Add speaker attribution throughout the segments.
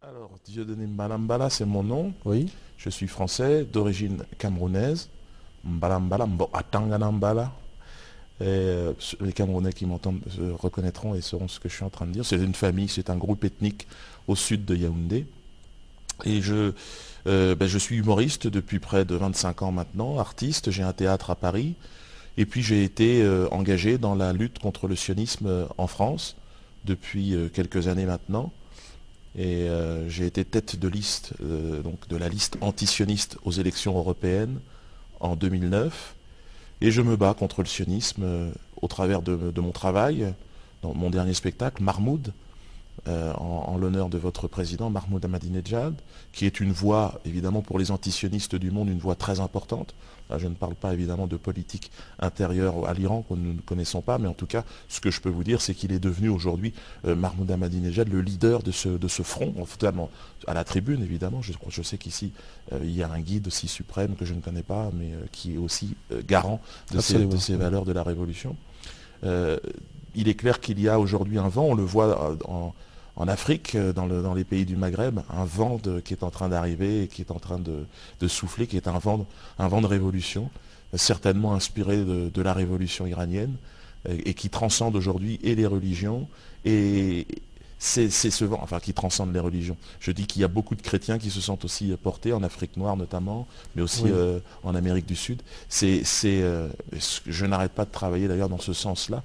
Speaker 1: Alors, Dieudonné Mbalambala, c'est mon nom.
Speaker 2: Oui.
Speaker 1: Je suis français, d'origine camerounaise. Mbalambala, Atangana Mbala. Les Camerounais qui m'entendent reconnaîtront et sauront ce que je suis en train de dire. C'est une famille, c'est un groupe ethnique au sud de Yaoundé. Et je suis humoriste depuis près de 25 ans maintenant, artiste. J'ai un théâtre à Paris. Et puis j'ai été engagé dans la lutte contre le sionisme en France depuis quelques années maintenant. Et j'ai été tête de liste donc de la liste antisioniste aux élections européennes en 2009. Et je me bats contre le sionisme au travers de mon travail, dans mon dernier spectacle, Mahmoud, en l'honneur de votre président, Mahmoud Ahmadinejad, qui est une voix, évidemment, pour les antisionistes du monde, une voix très importante. Là, je ne parle pas, évidemment, de politique intérieure à l'Iran, que nous ne connaissons pas, mais en tout cas, ce que je peux vous dire, c'est qu'il est devenu aujourd'hui, Mahmoud Ahmadinejad, le leader de ce front, totalement à la tribune, évidemment. Je sais qu'ici, il y a un guide aussi suprême que je ne connais pas, mais qui est aussi garant de ces valeurs de la révolution. Il est clair qu'il y a aujourd'hui un vent, on le voit en Afrique, dans les pays du Maghreb, un vent qui est en train d'arriver et qui est en train de souffler, qui est un vent de révolution, certainement inspiré de la révolution iranienne, et qui transcende aujourd'hui et les religions, et c'est ce vent, enfin qui transcende les religions. Je dis qu'il y a beaucoup de chrétiens qui se sentent aussi portés, en Afrique noire notamment, mais aussi
Speaker 2: Oui.
Speaker 1: en Amérique du Sud. Je n'arrête pas de travailler d'ailleurs dans ce sens-là.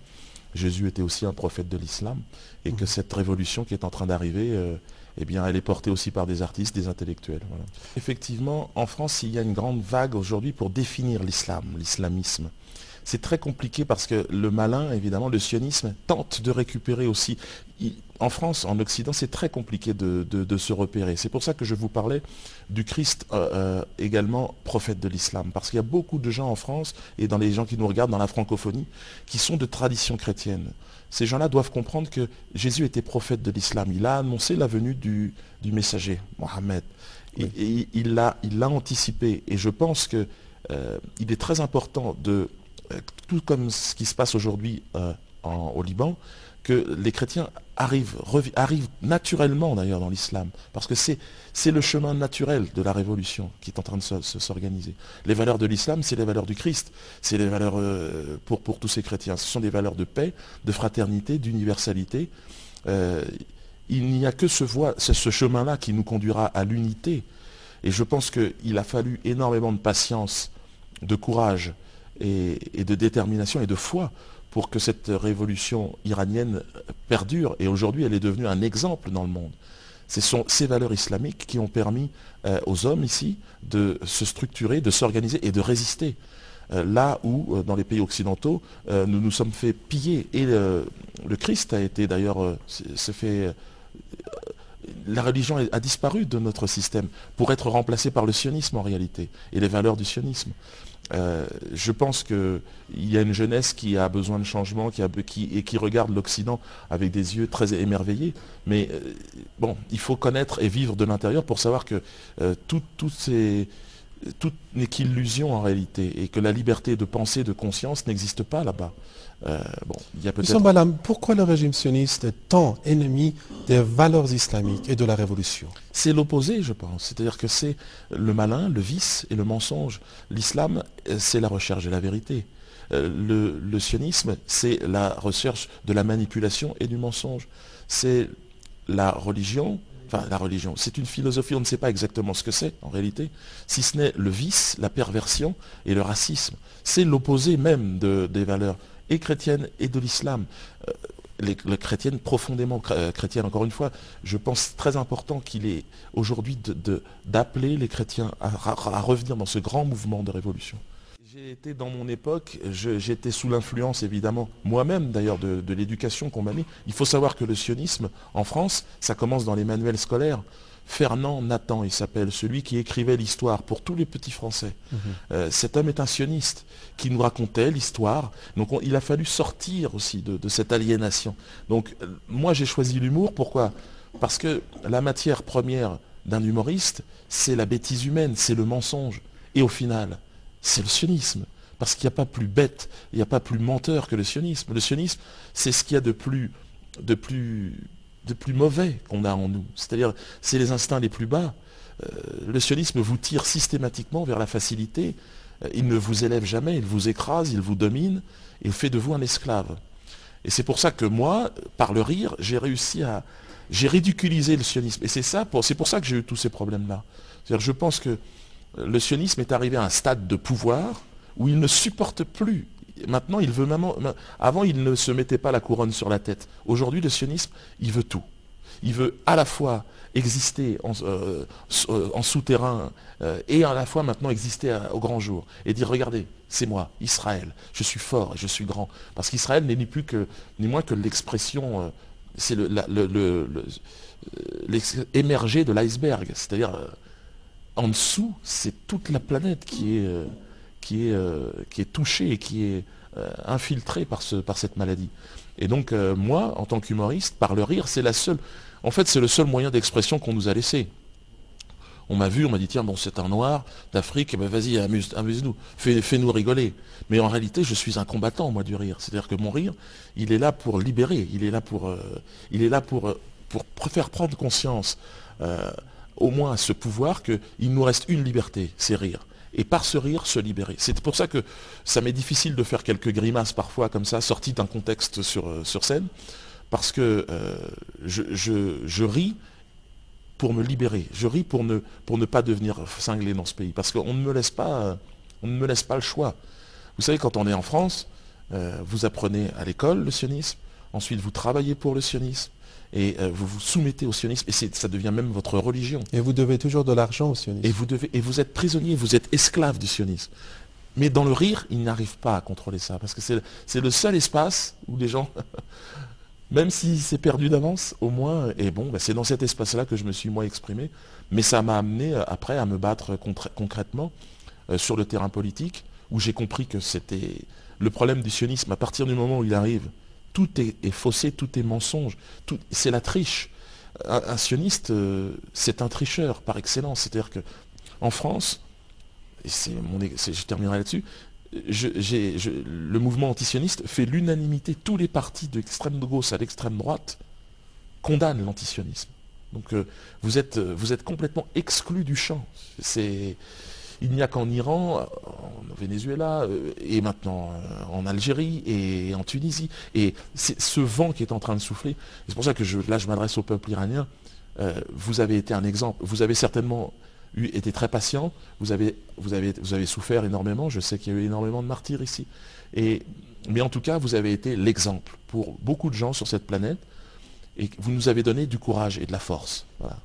Speaker 1: Jésus était aussi un prophète de l'islam, et que cette révolution qui est en train d'arriver, eh bien, elle est portée aussi par des artistes, des intellectuels. Voilà. Effectivement, en France, il y a une grande vague aujourd'hui pour définir l'islam, l'islamisme. C'est très compliqué parce que le malin, évidemment, le sionisme, tente de récupérer aussi. En France, en Occident, c'est très compliqué de se repérer. C'est pour ça que je vous parlais du Christ également prophète de l'islam. Parce qu'il y a beaucoup de gens en France, et dans les gens qui nous regardent dans la francophonie, qui sont de tradition chrétienne. Ces gens-là doivent comprendre que Jésus était prophète de l'islam. Il a annoncé la venue du messager, Mohammed.
Speaker 2: Oui.
Speaker 1: Et il l'a anticipé. Et je pense que il est très important tout comme ce qui se passe aujourd'hui au Liban, que les chrétiens arrivent naturellement d'ailleurs dans l'islam, parce que c'est le chemin naturel de la révolution qui est en train de s'organiser. Les valeurs de l'islam, c'est les valeurs du Christ, c'est les valeurs pour tous ces chrétiens. Ce sont des valeurs de paix, de fraternité, d'universalité. Il n'y a que ce chemin-là qui nous conduira à l'unité. Et je pense qu'il a fallu énormément de patience, de courage, et de détermination et de foi pour que cette révolution iranienne perdure. Et aujourd'hui, elle est devenue un exemple dans le monde. Ce sont ces valeurs islamiques qui ont permis aux hommes ici de se structurer, de s'organiser et de résister. Là où, dans les pays occidentaux, nous nous sommes fait piller. Et le Christ a été d'ailleurs, la religion a disparu de notre système pour être remplacée par le sionisme en réalité, et les valeurs du sionisme. Je pense qu'il y a une jeunesse qui a besoin de changement, qui regarde l'Occident avec des yeux très émerveillés. Mais bon, il faut connaître et vivre de l'intérieur pour savoir que tout n'est qu'illusion en réalité, et que la liberté de pensée, de conscience n'existe pas là-bas. Bon, il y a
Speaker 2: Monsieur
Speaker 1: peut-être...
Speaker 2: Mbalam, pourquoi le régime sioniste est tant ennemi des valeurs islamiques et de la révolution?
Speaker 1: C'est l'opposé, je pense. C'est-à-dire que c'est le malin, le vice et le mensonge. L'islam, c'est la recherche de la vérité. Le sionisme, c'est la recherche de la manipulation et du mensonge. C'est la religion, enfin la religion, c'est une philosophie, on ne sait pas exactement ce que c'est en réalité, si ce n'est le vice, la perversion et le racisme. C'est l'opposé même des valeurs et chrétiennes et de l'islam. Les chrétiennes, profondément chrétiennes, encore une fois, je pense très important qu'il est aujourd'hui d'appeler les chrétiens à revenir dans ce grand mouvement de révolution. J'ai été dans mon époque, j'étais sous l'influence évidemment, moi-même d'ailleurs, de l'éducation qu'on m'a mis. Il faut savoir que le sionisme en France, ça commence dans les manuels scolaires. Fernand Nathan, il s'appelle, celui qui écrivait l'histoire pour tous les petits Français. Cet homme est un sioniste qui nous racontait l'histoire. Donc il a fallu sortir aussi de cette aliénation. Donc moi j'ai choisi l'humour, pourquoi? Parce que la matière première d'un humoriste, c'est la bêtise humaine, c'est le mensonge. Et au final, c'est le sionisme. Parce qu'il n'y a pas plus bête, il n'y a pas plus menteur que le sionisme. Le sionisme, c'est ce qu'il y a de plus de plus mauvais qu'on a en nous. C'est-à-dire, c'est les instincts les plus bas. Le sionisme vous tire systématiquement vers la facilité. Il ne vous élève jamais, il vous écrase, il vous domine, et fait de vous un esclave. Et c'est pour ça que moi, par le rire, j'ai ridiculisé le sionisme. Et c'est pour ça que j'ai eu tous ces problèmes-là. C'est-à-dire, je pense que le sionisme est arrivé à un stade de pouvoir où il ne supporte plus. Maintenant, il veut avant, il ne se mettait pas la couronne sur la tête. Aujourd'hui, le sionisme, il veut tout. Il veut à la fois exister en souterrain et à la fois maintenant exister au grand jour. Et dire, regardez, c'est moi, Israël, je suis fort et je suis grand. Parce qu'Israël n'est ni moins que l'expression, c'est émergé de l'iceberg. C'est-à-dire, en dessous, c'est toute la planète qui est touchée et qui est infiltrée par cette maladie. Et donc, moi, en tant qu'humoriste, par le rire, c'est le seul moyen d'expression qu'on nous a laissé. On m'a vu, on m'a dit, tiens, bon, c'est un noir d'Afrique, ben vas-y, amuse-nous, fais-nous rigoler. Mais en réalité, je suis un combattant, moi, du rire. C'est-à-dire que mon rire, il est là pour libérer, il est là pour faire prendre conscience, au moins à ce pouvoir, qu'il nous reste une liberté, c'est rire. Et par ce rire, se libérer. C'est pour ça que ça m'est difficile de faire quelques grimaces parfois, comme ça, sorties d'un contexte sur scène, parce que je ris pour me libérer. Je ris pour ne pas devenir cinglé dans ce pays. Parce qu'on ne me laisse pas le choix. Vous savez, quand on est en France, vous apprenez à l'école le sionisme, ensuite vous travaillez pour le sionisme, et vous vous soumettez au sionisme, et ça devient même votre religion.
Speaker 2: Et vous devez toujours de l'argent au sionisme.
Speaker 1: Et vous êtes prisonnier, vous êtes esclave du sionisme. Mais dans le rire, ils n'arrivent pas à contrôler ça, parce que c'est le seul espace où les gens... Même si c'est perdu d'avance, au moins, et bon, ben c'est dans cet espace-là que je me suis moi exprimé, mais ça m'a amené après à me battre concrètement sur le terrain politique, où j'ai compris que c'était le problème du sionisme. À partir du moment où il arrive, tout est faussé, tout est mensonge, c'est la triche. Un sioniste, c'est un tricheur par excellence. C'est-à-dire qu'en France, et je terminerai là-dessus, le mouvement antisioniste fait l'unanimité. Tous les partis de l'extrême gauche à l'extrême droite condamnent l'antisionisme. Donc vous êtes complètement exclu du champ. Il n'y a qu'en Iran, au Venezuela, et maintenant en Algérie et en Tunisie. Et c'est ce vent qui est en train de souffler. C'est pour ça que je m'adresse au peuple iranien. Vous avez été un exemple. Vous avez certainement été très patient, vous avez souffert énormément, je sais qu'il y a eu énormément de martyrs ici, mais en tout cas vous avez été l'exemple pour beaucoup de gens sur cette planète, et vous nous avez donné du courage et de la force. Voilà.